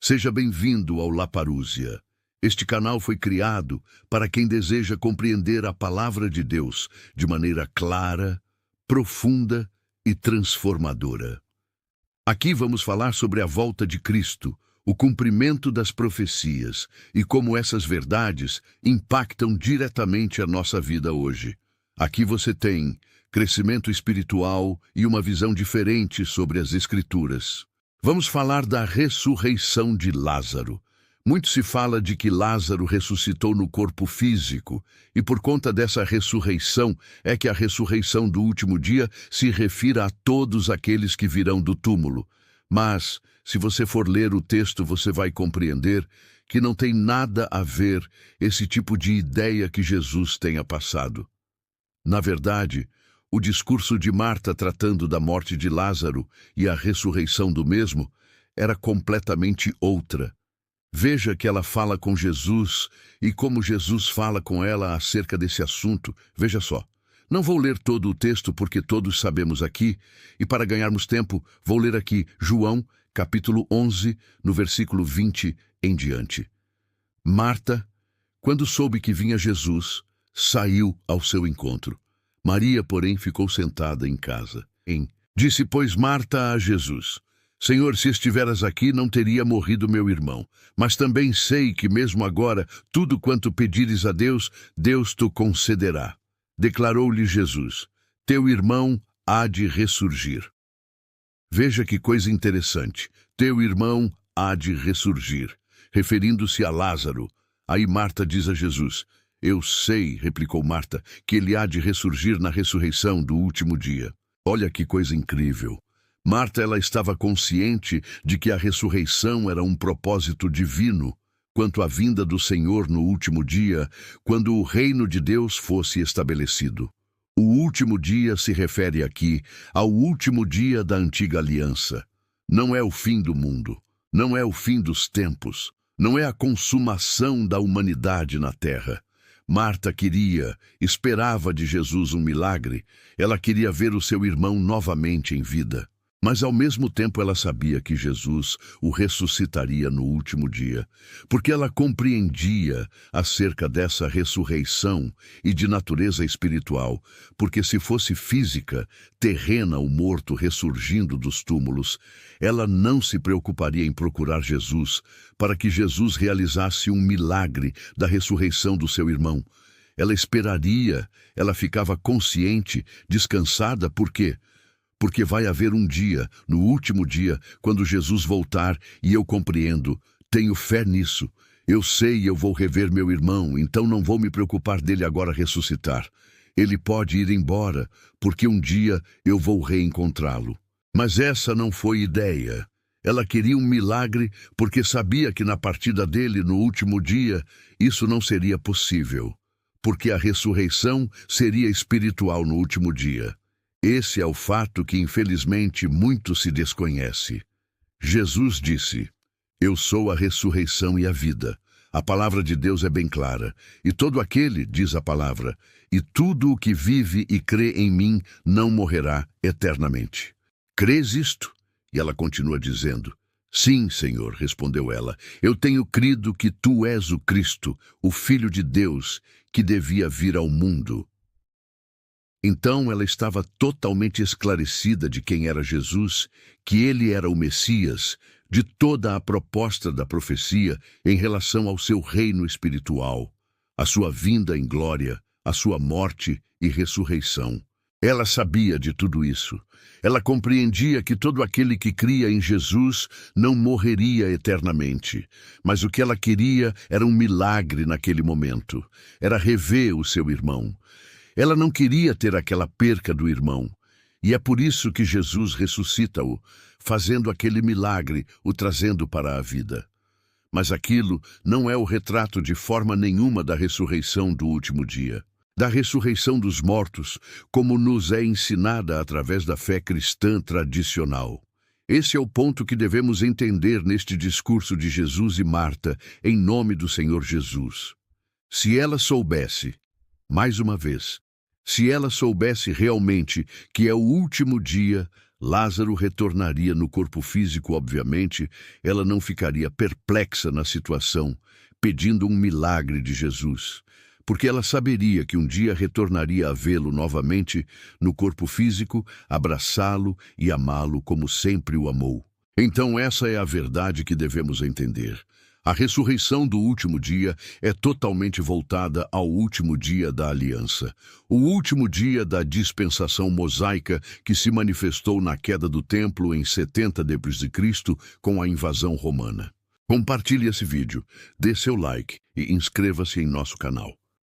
Seja bem-vindo ao La Parousia. Este canal foi criado para quem deseja compreender a palavra de Deus de maneira clara, profunda e transformadora. Aqui vamos falar sobre a volta de Cristo, o cumprimento das profecias e como essas verdades impactam diretamente a nossa vida hoje. Aqui você tem crescimento espiritual e uma visão diferente sobre as Escrituras. Vamos falar da ressurreição de Lázaro. Muito se fala de que Lázaro ressuscitou no corpo físico, e por conta dessa ressurreição é que a ressurreição do último dia se refere a todos aqueles que virão do túmulo. Mas, se você for ler o texto, você vai compreender que não tem nada a ver esse tipo de ideia que Jesus tenha passado. Na verdade, o discurso de Marta tratando da morte de Lázaro e a ressurreição do mesmo era completamente outra. Veja que ela fala com Jesus e como Jesus fala com ela acerca desse assunto. Veja só. Não vou ler todo o texto porque todos sabemos aqui, e para ganharmos tempo, vou ler aqui João, capítulo 11, no versículo 20 em diante. Marta, quando soube que vinha Jesus, saiu ao seu encontro. Maria, porém, ficou sentada em casa. Disse, pois, Marta a Jesus: Senhor, se estiveras aqui, não teria morrido meu irmão. Mas também sei que mesmo agora, tudo quanto pedires a Deus, Deus te concederá. Declarou-lhe Jesus: teu irmão há de ressurgir. Veja que coisa interessante. Teu irmão há de ressurgir. Referindo-se a Lázaro. Aí Marta diz a Jesus: eu sei, replicou Marta, que ele há de ressurgir na ressurreição do último dia. Olha que coisa incrível. Marta, ela estava consciente de que a ressurreição era um propósito divino quanto à vinda do Senhor no último dia, quando o reino de Deus fosse estabelecido. O último dia se refere aqui ao último dia da antiga aliança. Não é o fim do mundo, não é o fim dos tempos, não é a consumação da humanidade na terra. Marta esperava de Jesus um milagre, ela queria ver o seu irmão novamente em vida. Mas ao mesmo tempo ela sabia que Jesus o ressuscitaria no último dia, porque ela compreendia acerca dessa ressurreição e de natureza espiritual, porque se fosse física, terrena, o morto ressurgindo dos túmulos, ela não se preocuparia em procurar Jesus para que Jesus realizasse um milagre da ressurreição do seu irmão. Ela esperaria, ela ficava consciente, descansada, por quê? Porque vai haver um dia, no último dia, quando Jesus voltar, e eu compreendo, tenho fé nisso. Eu sei, eu vou rever meu irmão, então não vou me preocupar dele agora ressuscitar. Ele pode ir embora, porque um dia eu vou reencontrá-lo. Mas essa não foi ideia. Ela queria um milagre porque sabia que na partida dele no último dia, isso não seria possível. Porque a ressurreição seria espiritual no último dia. Esse é o fato que, infelizmente, muito se desconhece. Jesus disse: eu sou a ressurreição e a vida. A palavra de Deus é bem clara. E todo aquele, diz a palavra, e tudo o que vive e crê em mim não morrerá eternamente. Crês isto? E ela continua dizendo: sim, Senhor, respondeu ela. Eu tenho crido que tu és o Cristo, o Filho de Deus, que devia vir ao mundo. Então ela estava totalmente esclarecida de quem era Jesus, que ele era o Messias, de toda a proposta da profecia em relação ao seu reino espiritual, a sua vinda em glória, a sua morte e ressurreição. Ela sabia de tudo isso. Ela compreendia que todo aquele que cria em Jesus não morreria eternamente. Mas o que ela queria era um milagre naquele momento. Era rever o seu irmão. Ela não queria ter aquela perca do irmão, e é por isso que Jesus ressuscita-o, fazendo aquele milagre, o trazendo para a vida. Mas aquilo não é o retrato de forma nenhuma da ressurreição do último dia, da ressurreição dos mortos, como nos é ensinada através da fé cristã tradicional. Esse é o ponto que devemos entender neste discurso de Jesus e Marta, em nome do Senhor Jesus. Se ela soubesse, mais uma vez, se ela soubesse realmente que é o último dia, Lázaro retornaria no corpo físico, obviamente, ela não ficaria perplexa na situação, pedindo um milagre de Jesus, porque ela saberia que um dia retornaria a vê-lo novamente no corpo físico, abraçá-lo e amá-lo como sempre o amou. Então essa é a verdade que devemos entender. A ressurreição do último dia é totalmente voltada ao último dia da aliança, o último dia da dispensação mosaica que se manifestou na queda do templo em 70 d.C. com a invasão romana. Compartilhe esse vídeo, dê seu like e inscreva-se em nosso canal.